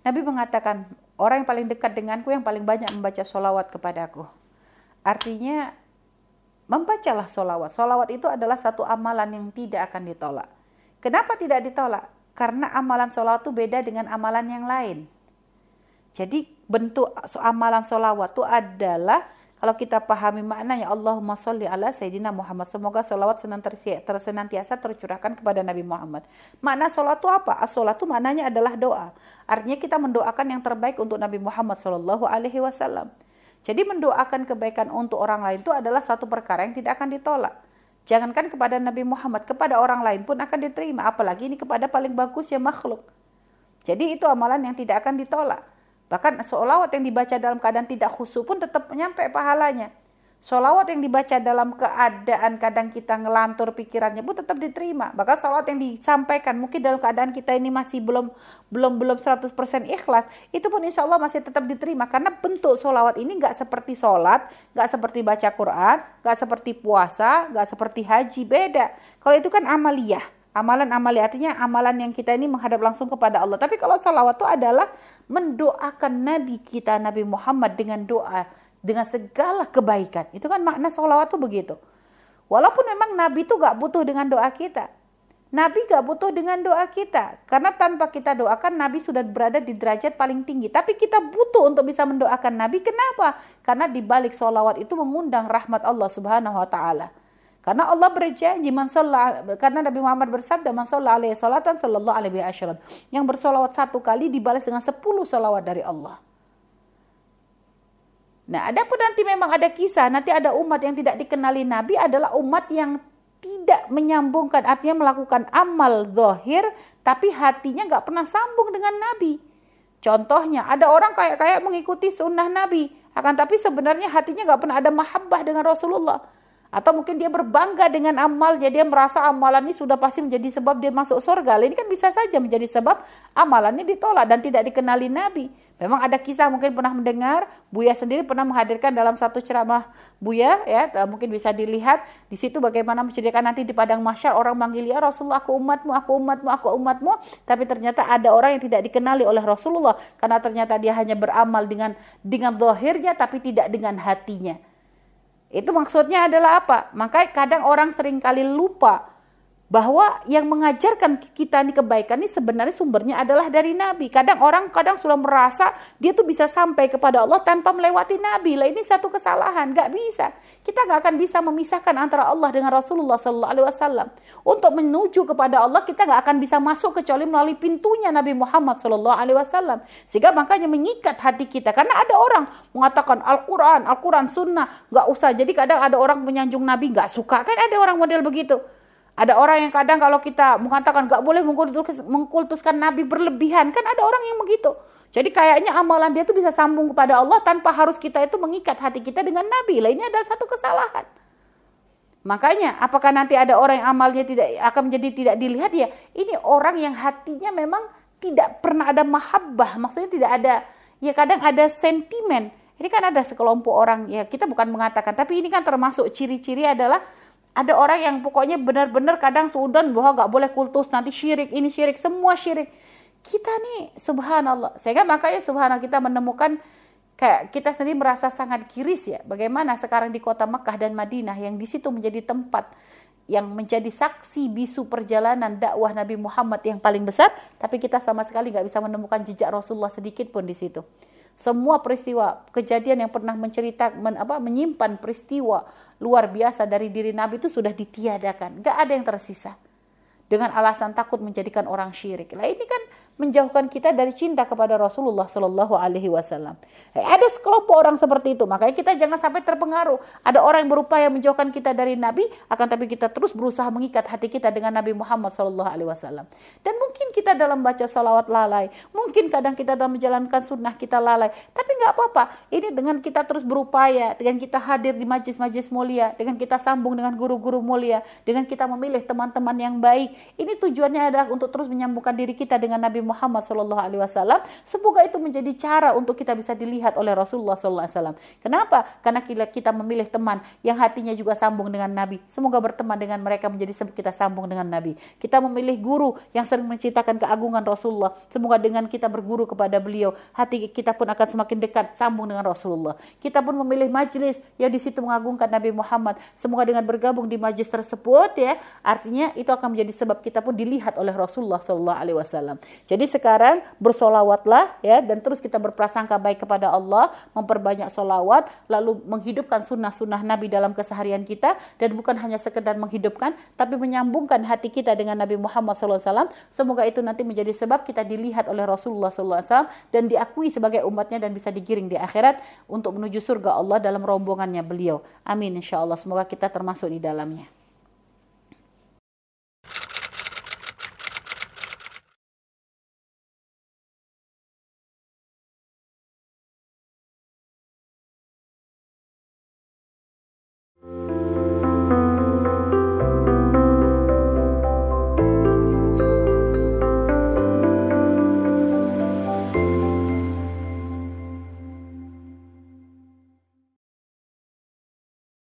Nabi mengatakan, orang yang paling dekat denganku yang paling banyak membaca sholawat kepadaku. Artinya, membacalah sholawat. Sholawat itu adalah satu amalan yang tidak akan ditolak. Kenapa tidak ditolak? Karena amalan sholawat itu beda dengan amalan yang lain. Jadi bentuk amalan sholawat itu adalah, kalau kita pahami maknanya, Allahumma sholli ala Sayyidina Muhammad. Semoga sholawat senantiasa tercurahkan kepada Nabi Muhammad. Makna sholawat itu apa? As-sholat itu maknanya adalah doa. Artinya kita mendoakan yang terbaik untuk Nabi Muhammad SAW. Jadi mendoakan kebaikan untuk orang lain itu adalah satu perkara yang tidak akan ditolak. Jangankan kepada Nabi Muhammad, kepada orang lain pun akan diterima. Apalagi ini kepada paling bagus ya makhluk. Jadi itu amalan yang tidak akan ditolak. Bahkan sholawat yang dibaca dalam keadaan tidak khusyuk pun tetap nyampe pahalanya. Sholawat yang dibaca dalam keadaan kadang kita ngelantur pikirannya pun tetap diterima. Bahkan sholawat yang disampaikan mungkin dalam keadaan kita ini masih belum 100% ikhlas, itu pun insya Allah masih tetap diterima. Karena bentuk sholawat ini nggak seperti sholat, nggak seperti baca Quran, nggak seperti puasa, nggak seperti haji, beda. Kalau itu kan amaliyah. Amalan artinya amalan yang kita ini menghadap langsung kepada Allah. Tapi kalau salawat itu adalah mendoakan Nabi kita, Nabi Muhammad dengan doa, dengan segala kebaikan. Itu kan makna salawat itu begitu. Walaupun memang Nabi itu gak butuh dengan doa kita. Nabi gak butuh dengan doa kita. Karena tanpa kita doakan, Nabi sudah berada di derajat paling tinggi. Tapi kita butuh untuk bisa mendoakan Nabi. Kenapa? Karena di balik salawat itu mengundang rahmat Allah Subhanahu wa Ta'ala. Karena Allah berjanji, karena Nabi Muhammad bersabda, man shalla alaihi salatan sallallahu alaihi asyran. Yang bersolawat satu kali dibalas dengan 10 solawat dari Allah. Nah, adapun nanti memang ada kisah, nanti ada umat yang tidak dikenali Nabi adalah umat yang tidak menyambungkan, artinya melakukan amal zahir, tapi hatinya nggak pernah sambung dengan Nabi. Contohnya, ada orang kayak mengikuti sunnah Nabi, akan tapi sebenarnya hatinya nggak pernah ada mahabbah dengan Rasulullah. Atau mungkin dia berbangga dengan amalnya, dia merasa amalan ini sudah pasti menjadi sebab dia masuk surga. Ini kan bisa saja menjadi sebab amalannya ditolak dan tidak dikenali Nabi. Memang ada kisah, mungkin pernah mendengar, Buya sendiri pernah menghadirkan dalam satu ceramah Buya, ya, mungkin bisa dilihat di situ bagaimana menceritakan nanti di padang mahsyar orang manggil, ya Rasulullah, aku umatmu, aku umatmu, aku umatmu. Tapi ternyata ada orang yang tidak dikenali oleh Rasulullah karena ternyata dia hanya beramal dengan zahirnya tapi tidak dengan hatinya. Itu maksudnya adalah apa? Makanya kadang orang sering kali lupa bahwa yang mengajarkan kita ini kebaikan ini sebenarnya sumbernya adalah dari Nabi. Kadang sudah merasa dia tuh bisa sampai kepada Allah tanpa melewati Nabi. Lah ini satu kesalahan, nggak bisa. Kita nggak akan bisa memisahkan antara Allah dengan Rasulullah SAW. Untuk menuju kepada Allah kita nggak akan bisa masuk kecuali melalui pintunya Nabi Muhammad SAW. Sehingga makanya mengikat hati kita. Karena ada orang mengatakan Al-Quran, Sunnah, nggak usah. Jadi kadang ada orang menyanjung Nabi nggak suka, kan ada orang model begitu. Ada orang yang kadang kalau kita mengatakan gak boleh mengkultuskan Nabi berlebihan, kan ada orang yang begitu. Jadi kayaknya amalan dia tuh bisa sambung kepada Allah tanpa harus kita itu mengikat hati kita dengan Nabi. Lah ini adalah satu kesalahan. Makanya apakah nanti ada orang yang amalnya akan menjadi tidak dilihat, ya ini orang yang hatinya memang tidak pernah ada mahabbah, maksudnya tidak ada, ya kadang ada sentimen. Ini kan ada sekelompok orang, ya kita bukan mengatakan, tapi ini kan termasuk ciri-ciri adalah ada orang yang pokoknya benar-benar kadang suudon bahwa gak boleh kultus, nanti syirik, ini syirik, semua syirik. Kita nih subhanallah, sehingga makanya subhanallah kita menemukan kayak kita sendiri merasa sangat kiris ya. Bagaimana sekarang di kota Mekah dan Madinah yang di situ menjadi tempat yang menjadi saksi bisu perjalanan dakwah Nabi Muhammad yang paling besar, tapi kita sama sekali gak bisa menemukan jejak Rasulullah sedikit pun di situ. Semua peristiwa, kejadian yang pernah menyimpan peristiwa luar biasa dari diri Nabi itu sudah ditiadakan. Gak ada yang tersisa. Dengan alasan takut menjadikan orang syirik. Lah ini kan menjauhkan kita dari cinta kepada Rasulullah Shallallahu Alaihi Wasallam. Ada sekelompok orang seperti itu, makanya kita jangan sampai terpengaruh. Ada orang yang berupaya menjauhkan kita dari Nabi, akan tapi kita terus berusaha mengikat hati kita dengan Nabi Muhammad Shallallahu Alaihi Wasallam. Dan mungkin kita dalam baca salawat lalai, mungkin kadang kita dalam menjalankan sunnah kita lalai, tapi nggak apa-apa. Ini dengan kita terus berupaya, dengan kita hadir di majlis-majlis mulia, dengan kita sambung dengan guru-guru mulia, dengan kita memilih teman-teman yang baik. Ini tujuannya adalah untuk terus menyambungkan diri kita dengan Nabi Muhammad SAW, semoga itu menjadi cara untuk kita bisa dilihat oleh Rasulullah SAW. Kenapa? Karena kita memilih teman yang hatinya juga sambung dengan Nabi, semoga berteman dengan mereka menjadi sebab kita sambung dengan Nabi. Kita memilih guru yang sering menciptakan keagungan Rasulullah, semoga dengan kita berguru kepada beliau, hati kita pun akan semakin dekat, sambung dengan Rasulullah. Kita pun memilih majelis yang di situ mengagungkan Nabi Muhammad, semoga dengan bergabung di majelis tersebut ya, artinya itu akan menjadi sebab kita pun dilihat oleh Rasulullah SAW. Jadi sekarang bersolawatlah ya, dan terus kita berprasangka baik kepada Allah, memperbanyak solawat, lalu menghidupkan sunnah-sunnah Nabi dalam keseharian kita, dan bukan hanya sekedar menghidupkan, tapi menyambungkan hati kita dengan Nabi Muhammad SAW. Semoga itu nanti menjadi sebab kita dilihat oleh Rasulullah SAW dan diakui sebagai umatnya, dan bisa digiring di akhirat untuk menuju surga Allah dalam rombongannya beliau. Amin, insya Allah. Semoga kita termasuk di dalamnya.